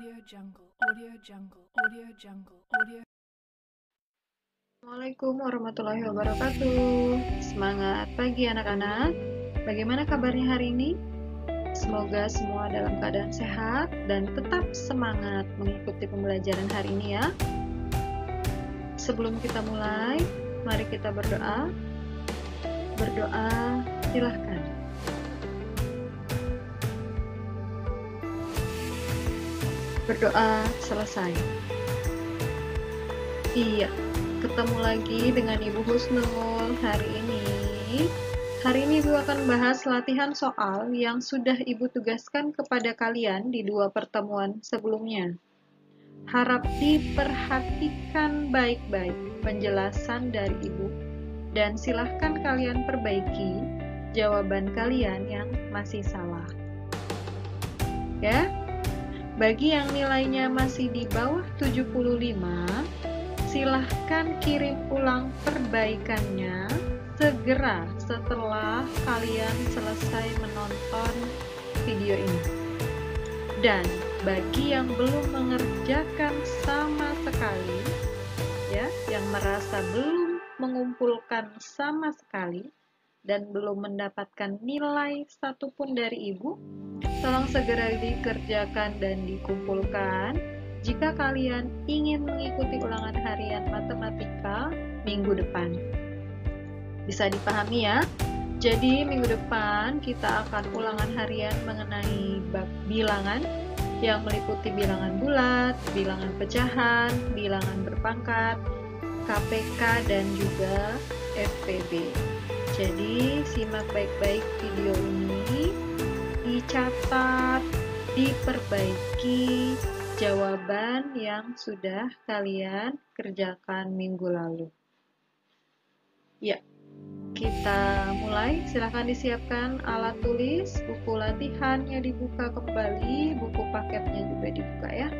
Audio Jungle, Audio Jungle, Audio Jungle, Audio. Assalamualaikum warahmatullahi wabarakatuh. Semangat pagi anak-anak. Bagaimana kabarnya hari ini? Semoga semua dalam keadaan sehat dan tetap semangat mengikuti pembelajaran hari ini ya. Sebelum kita mulai, mari kita berdoa. Berdoa, silahkan. Berdoa selesai. Iya, ketemu lagi dengan Ibu Husnul hari ini. Hari ini Ibu akan bahas latihan soal yang sudah Ibu tugaskan kepada kalian di 2 pertemuan sebelumnya. Harap diperhatikan baik-baik penjelasan dari Ibu dan silahkan kalian perbaiki jawaban kalian yang masih salah. Ya. Bagi yang nilainya masih di bawah 75, silahkan kirim ulang perbaikannya segera setelah kalian selesai menonton video ini. Dan bagi yang belum mengerjakan sama sekali, ya, yang merasa belum mengumpulkan sama sekali dan belum mendapatkan nilai satupun dari Ibu, tolong segera dikerjakan dan dikumpulkan jika kalian ingin mengikuti ulangan harian matematika minggu depan. Bisa dipahami ya? Jadi minggu depan kita akan ulangan harian mengenai bab bilangan yang meliputi bilangan bulat, bilangan pecahan, bilangan berpangkat, KPK, dan juga FPB. Jadi simak baik-baik video ini, dicatat, diperbaiki jawaban yang sudah kalian kerjakan minggu lalu. Ya, kita mulai. Silahkan disiapkan alat tulis, buku latihannya dibuka kembali, buku paketnya juga dibuka ya.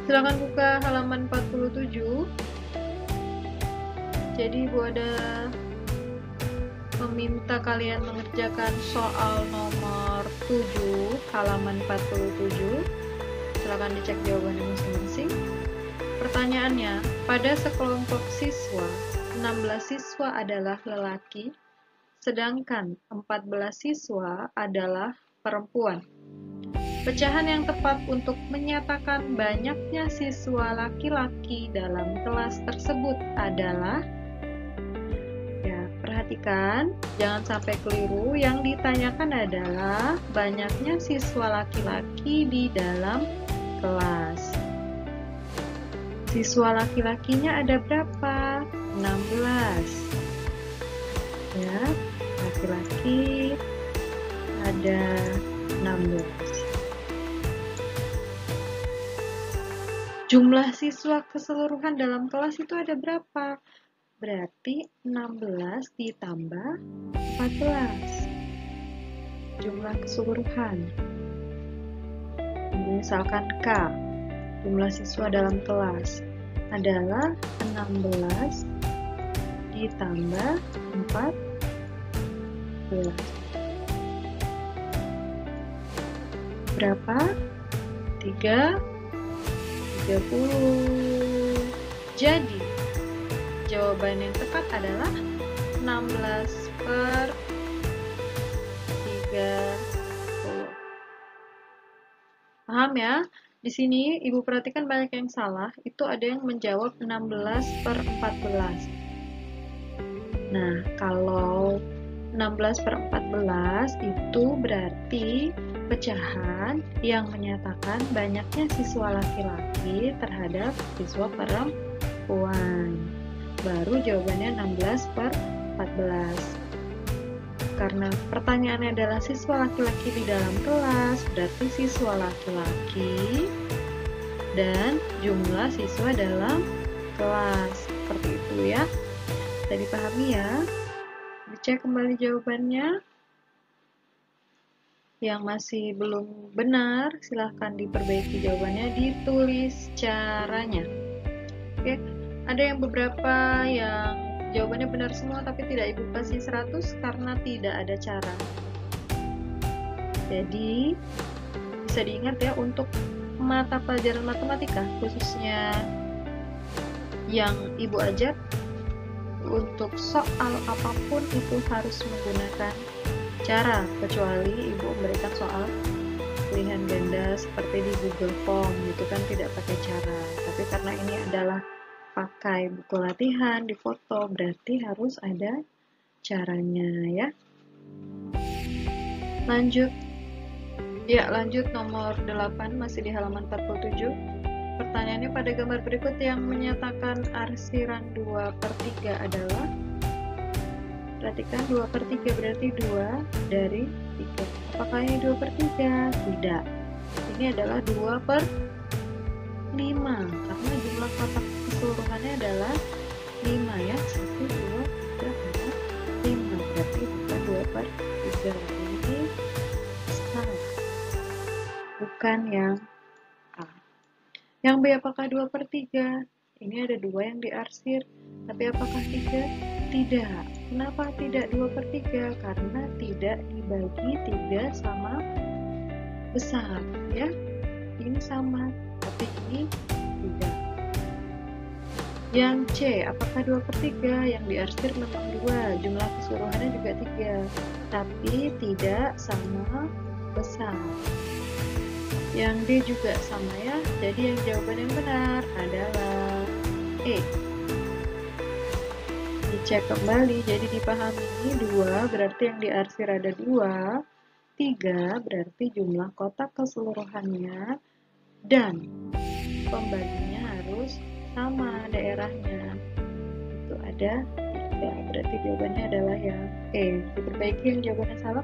Silahkan buka halaman 47. Jadi Ibu ada meminta kalian mengerjakan soal nomor 7, halaman 47. Silahkan dicek jawabannya masing-masing. Pertanyaannya, pada sekelompok siswa, 16 siswa adalah lelaki, sedangkan 14 siswa adalah perempuan. Pecahan yang tepat untuk menyatakan banyaknya siswa laki-laki dalam kelas tersebut adalah, ya, perhatikan, jangan sampai keliru. Yang ditanyakan adalah banyaknya siswa laki-laki di dalam kelas. Siswa laki-lakinya ada berapa? 16. Ya, laki-laki ada 16. Jumlah siswa keseluruhan dalam kelas itu ada berapa? Berarti 16 ditambah 14. Jumlah keseluruhan. Misalkan K, jumlah siswa dalam kelas adalah 16 ditambah 14. Berapa? 30. Jadi, jawaban yang tepat adalah 16 per 30. Paham ya? Di sini Ibu perhatikan banyak yang salah. Itu ada yang menjawab 16 per 14. Nah, kalau 16 per 14 itu berarti pecahan yang menyatakan banyaknya siswa laki-laki terhadap siswa perempuan. Baru jawabannya 16 per 14. Karena pertanyaannya adalah siswa laki-laki di dalam kelas, berarti siswa laki-laki dan jumlah siswa dalam kelas. Seperti itu ya. Bisa dipahami ya. Dicek kembali jawabannya. Yang masih belum benar, silahkan diperbaiki jawabannya, ditulis caranya. Oke, ada yang beberapa yang jawabannya benar semua tapi tidak Ibu kasih 100 karena tidak ada cara. Jadi bisa diingat ya, untuk mata pelajaran matematika khususnya yang Ibu ajak, untuk soal apapun itu harus menggunakan cara, kecuali Ibu memberikan soal pilihan ganda seperti di Google Form, itu kan tidak pakai cara. Tapi karena ini adalah pakai buku latihan, di foto, berarti harus ada caranya ya. Lanjut. Ya, lanjut nomor 8, masih di halaman 47. Pertanyaannya, pada gambar berikut yang menyatakan arsiran 2/3 adalah, perhatikan 2/3 berarti 2 dari 3. Apakah ini 2/3? Tidak. Ini adalah 2/5, karena jumlah kotak keseluruhannya adalah 5 ya. 1, 2, 3, 4, 5. Berarti bukan 2/3. Ini salah. Bukan yang A. Yang B, apakah 2/3? Ini ada 2 yang diarsir, tapi apakah 3? Tidak. Kenapa tidak 2/3? Karena tidak dibagi 3 sama besar ya. Ini sama, tapi ini tidak. Yang C, apakah 2/3? Yang diarsir memang 2, jumlah keseluruhannya juga 3, tapi tidak sama besar. Yang D juga sama ya, jadi yang jawaban yang benar adalah E. Dicek kembali, jadi dipahami 2 berarti yang diarsir ada 2, 3 berarti jumlah kotak keseluruhannya, dan pembaginya harus sama daerahnya. Itu ada 3, berarti jawabannya adalah yang E. Diperbaiki yang jawabannya salah.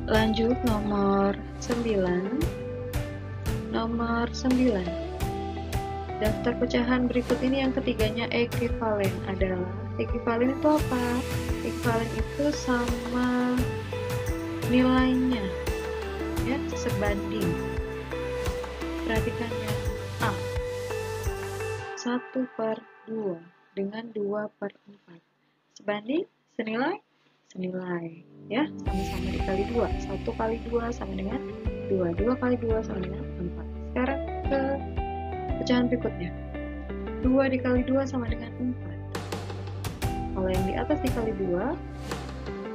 Lanjut nomor 9. Nomor 9. Daftar pecahan berikut ini yang ketiganya ekuivalen adalah, ekuivalen itu apa? Ekuivalen itu sama nilainya ya, sebanding. Perhatikan yang A, 1/2 dengan 2/4. Sebanding, senilai? Senilai ya, sama-sama dikali 2. 1 kali 2 sama dengan 2, 2 kali 2 sama dengan 4. Sekarang ke pecahan berikutnya, 2 dikali 2 sama dengan 4. Kalau yang di atas dikali 2,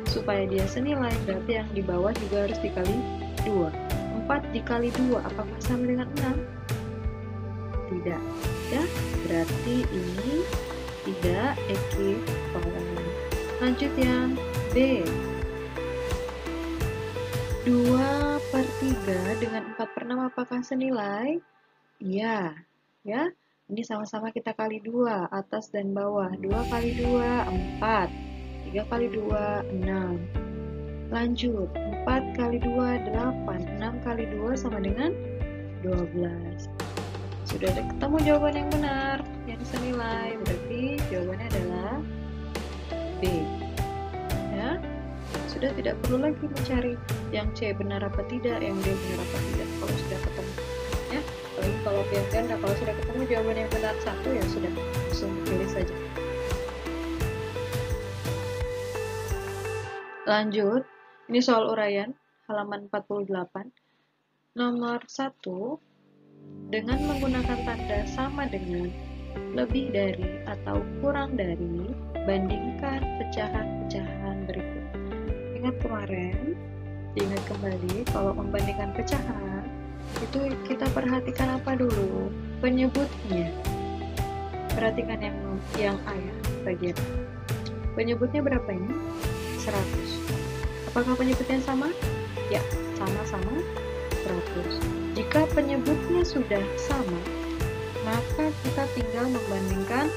supaya dia senilai, berarti yang di bawah juga harus dikali 2. 4 dikali 2, apakah sama dengan 6? Tidak ya, berarti ini tidak ekuivalen. Lanjut yang B, 2/3 dengan 4/6 apakah senilai? Iya ya, ini sama-sama kita kali 2, atas dan bawah. 2 kali 2, 4. 3 kali 2, 6. Lanjut, 4 kali 2, 8. 6 kali 2 sama dengan 12. Sudah ketemu jawaban yang benar, yang senilai, berarti jawabannya adalah B ya. Sudah tidak perlu lagi mencari yang C benar apa tidak, yang D benar apa tidak, kalau sudah ketemu ya. Apalagi kalau pilihan ganda, kalau sudah ketemu jawaban yang benar satu, ya sudah, langsung pilih saja. Lanjut, ini soal uraian halaman 48. Nomor 1, dengan menggunakan tanda sama dengan, lebih dari, atau kurang dari, bandingkan pecahan-pecahan berikut. Ingat kemarin, diingat kembali, kalau membandingkan pecahan, itu kita perhatikan apa dulu? Penyebutnya. Perhatikan yang A ya, bagian A. Penyebutnya berapa ini? 100. Apakah penyebutnya sama? Ya, sama-sama 100. Jika penyebutnya sudah sama, maka kita tinggal membandingkan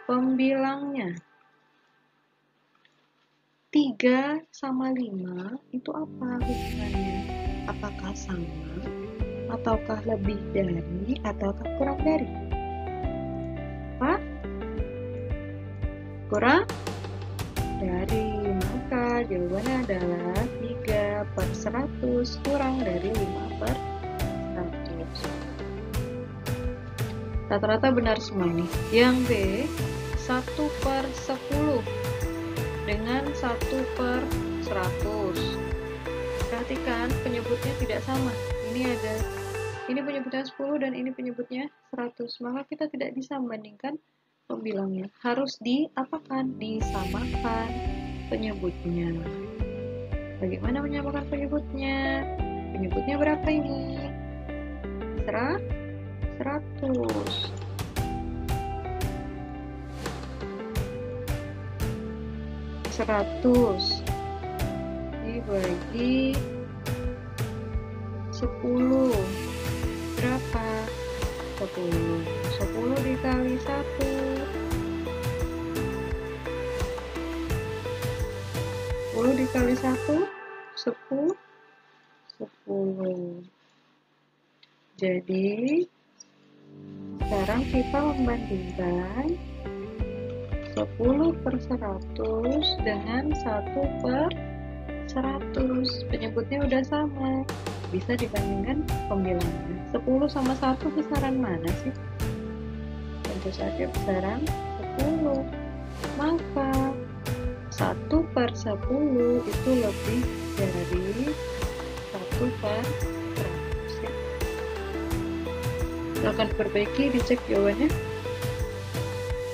pembilangnya. 3 sama 5 itu apa hubungannya? Apakah sama? Ataukah lebih dari? Ataukah kurang dari? Apa? Kurang dari. Maka jawabannya adalah 3/100 kurang dari 5/100. Rata-rata benar semua ini. Yang B, 1/10 dengan 1/100. perhatikan penyebutnya tidak sama. Ini penyebutnya 10 dan ini penyebutnya 100. Maka kita tidak bisa membandingkan pembilangnya. Harus diapakan? Disamakan penyebutnya. Bagaimana menyamakan penyebutnya? Penyebutnya berapa ini? 100. 100 dibagi 10 berapa? 10. 10 dikali 1. 10 dikali 1 10. 10. Jadi sekarang kita membandingkan 10 per 100 dengan 1 per 100. Penyebutnya udah sama. Bisa dibandingkan pembilangnya. 10 sama 1 besaran mana sih? Tentu saja besaran 10. Maka 1 per 10 itu lebih dari 1 per 100 ya. Silahkan diperbaiki, dicek jawabannya.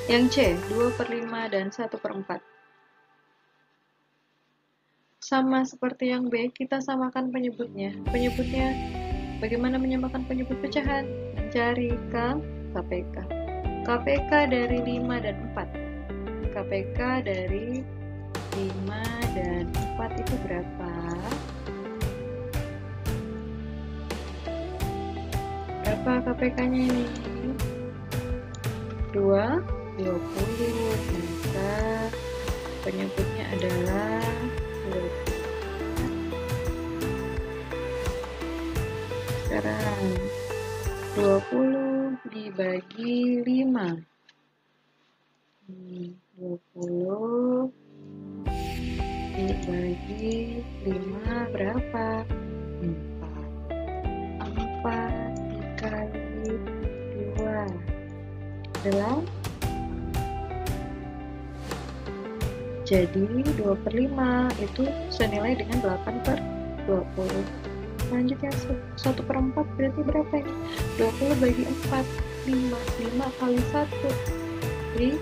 Yang C, 2 per 5 dan 1 per 4. Sama seperti yang B, kita samakan penyebutnya. Penyebutnya, bagaimana menyamakan penyebut pecahan? Mencari KPK. KPK dari 5 dan 4. KPK dari 5 dan 4 itu berapa? Berapa KPK-nya ini? 20. Maka penyebutnya adalah 20. Sekarang 20 dibagi 5. 20 dibagi 5 berapa? 4. 4 dikali 2 adalah, jadi 2 per 5 itu senilai dengan 8 per 20. Lanjut yang 1 per 4 berarti berapa ini? 20 bagi 4, 5. 5 kali 1 5.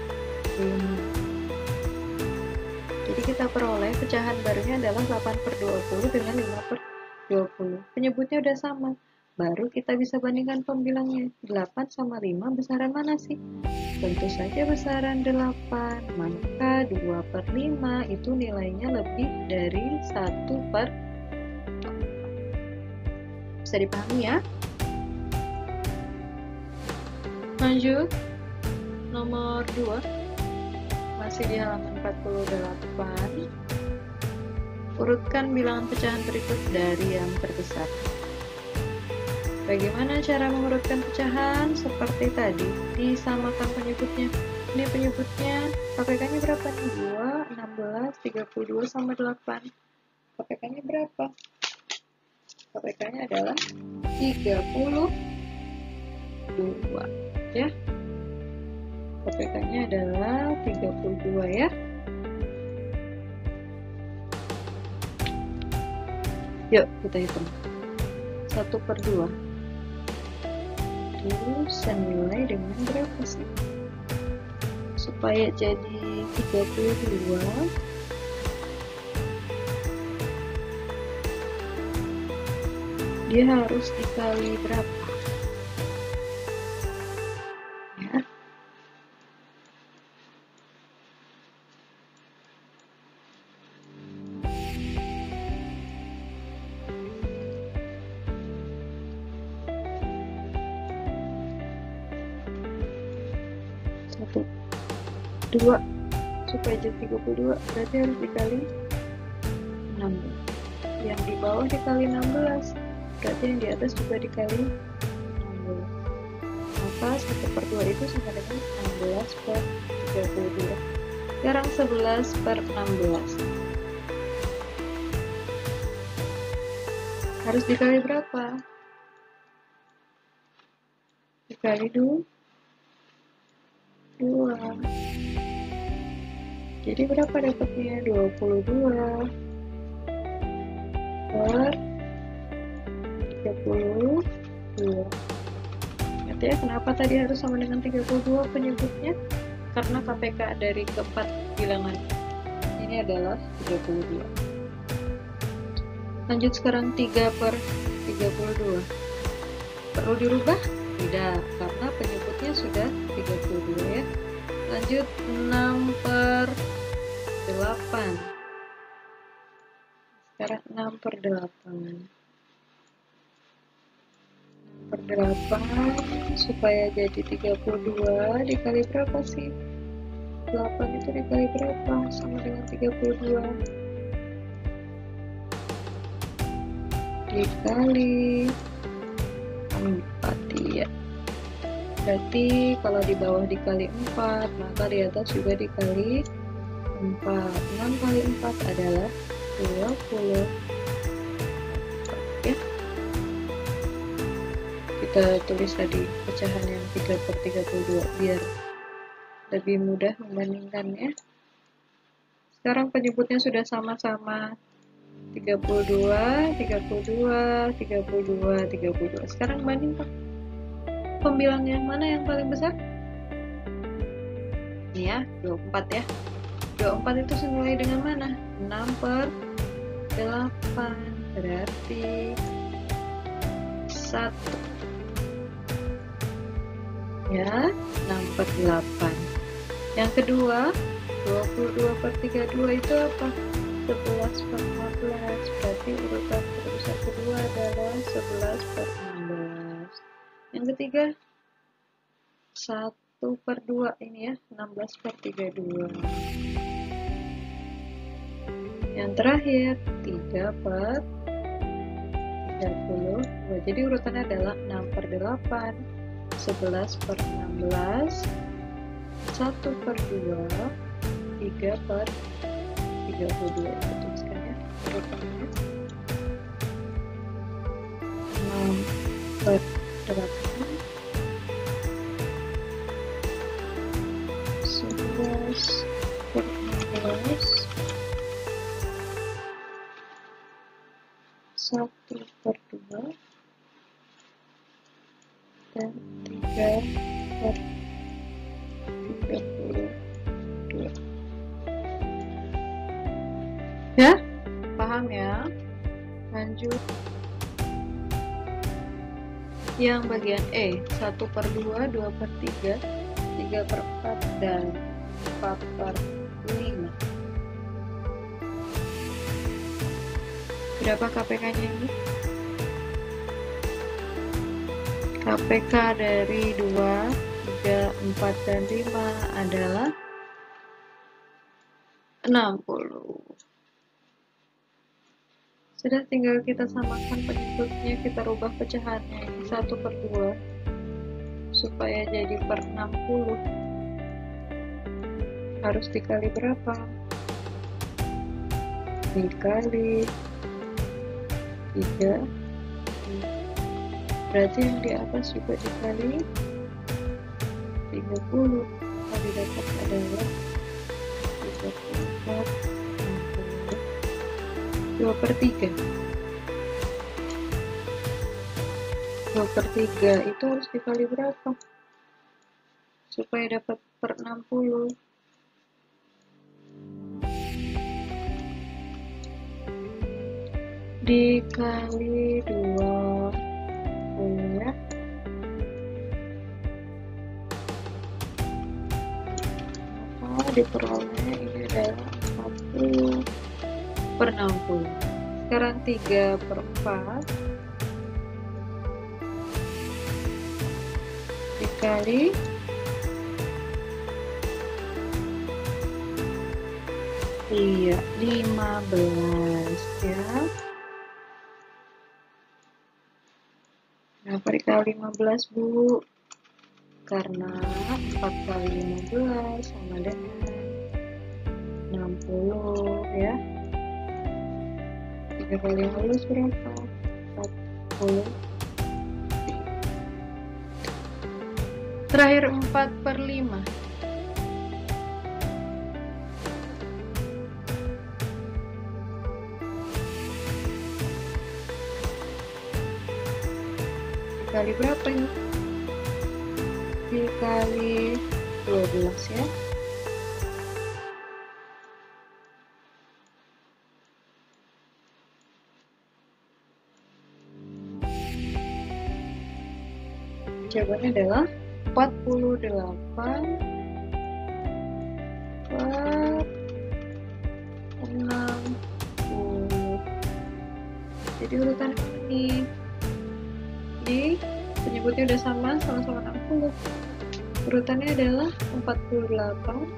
Jadi kita peroleh pecahan barunya adalah 8 per 20 dengan 5 per 20. Penyebutnya udah sama. Baru kita bisa bandingkan pembilangnya. 8 sama 5 besaran mana sih? Tentu saja besaran 8. Maka 2 per 5 itu nilainya lebih dari 1 per 4. Bisa dipahami ya? Lanjut. Nomor 2. Masih di halaman 48. Urutkan bilangan pecahan berikut dari yang terbesar. Bagaimana cara mengurutkan pecahan? Seperti tadi, disamakan penyebutnya. Ini penyebutnya, KPK-nya berapa nih? 2, 16, 32, sama 8. KPK-nya berapa? KPK-nya adalah 32. Ya. KPK-nya adalah 32 ya. Yuk, kita hitung. 1 per 2. Senilai dengan berapa sih? Supaya jadi 32, dia harus dikali berapa? Ya. Dua supaya jadi 32 berarti harus dikali 16. Yang di bawah dikali 16 berarti yang di atas juga dikali 16. Maka 1 per 2 itu sama dengan 16 per 32. Sekarang 11 per 16 harus dikali berapa? Dikali 2. Jadi berapa dapatnya? 22 per Ingat ya, kenapa tadi harus sama dengan 32 penyebutnya? Karena KPK dari keempat bilangan ini adalah 32. Lanjut sekarang 3 per 32. Perlu dirubah? Tidak, karena penyebutnya sudah 32 ya. Lanjut 6 per 8. Sekarang 6 per 8. Per 8 supaya jadi 32 dikali berapa sih? 8 itu dikali berapa? Sama dengan 32 dikali 4 ya. Berarti kalau di bawah dikali 4, maka di atas juga dikali 4. 6 kali 4 adalah 20 ya. Kita tulis tadi pecahan yang 3 per 32 biar lebih mudah membandingkannya. Sekarang penyebutnya sudah sama-sama 32, 32, 32, 32. Sekarang bandingkan. Pembilang yang mana yang paling besar? Ini ya, 24 ya. 24 itu senilai dengan mana? 6 per 8. Berarti 1. Ya, 6 per 8. Yang kedua, 22 per 32 itu apa? 11 per 15. Berarti urutan terbesar kedua adalah 11 per 16. Yang ketiga, 1 per 2 ini ya, 16 per 32. Yang terakhir, 3 per 32. Jadi urutannya adalah 6 per 8, 11 per 16, 1 per 2, 3 per 32. Kita tuliskan ya urutannya. 6 per 8, 11 per 16, 1 per 2, dan 3 per 32. Ya, paham ya? Lanjut. Yang bagian E, 1 per 2, 2 per 3, 3 per 4, dan 4 per 5. Berapa KPK-nya ini? KPK dari 2, 3, 4, dan 5 adalah 60. Sudah, tinggal kita samakan penyebutnya, kita rubah pecahannya. Ini 1 per 2 supaya jadi per 60 harus dikali berapa? Dikali 3. Berarti yang di atas juga dikali 30. Maka didapat adalah 34, 2 per 3. 2 per 3 itu harus dikali berapa? Supaya dapat per 60. Dikali 20 ya. Maka diperoleh ini adalah 40 per 60. Sekarang 3 per 4 dikali 15 ya. Kenapa dikali 15 Bu? Karena 4 kali 15 sama dengan 60 ya. 3 kali 15 berapa? 40. Terakhir 4 per 5. Dikali berapa ini? dikali 12 ya. Jawabannya adalah 48 per 60. Jadi urutan ini di penyebutnya udah sama-sama 60. Urutannya adalah 48,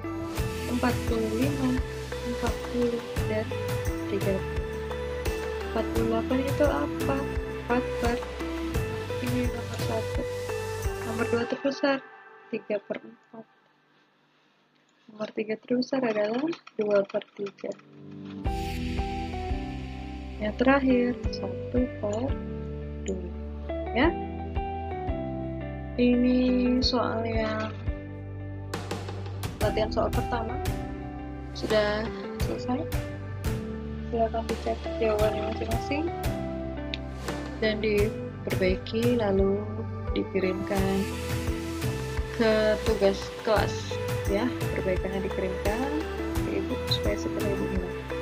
45, 40, dan 30. 48 itu apa? 4 per ini nomor 1. Nomor 2 terbesar 3 per 4. Nomor 3 terbesar adalah 2 per 3. Yang terakhir 1 per 2 ya. Ini soal yang latihan soal pertama sudah selesai. Silakan dicek jawabannya masing-masing dan diperbaiki, lalu dikirimkan ke tugas kelas ya. Perbaikannya dikirimkan ke ibu supaya segera ibu nilai.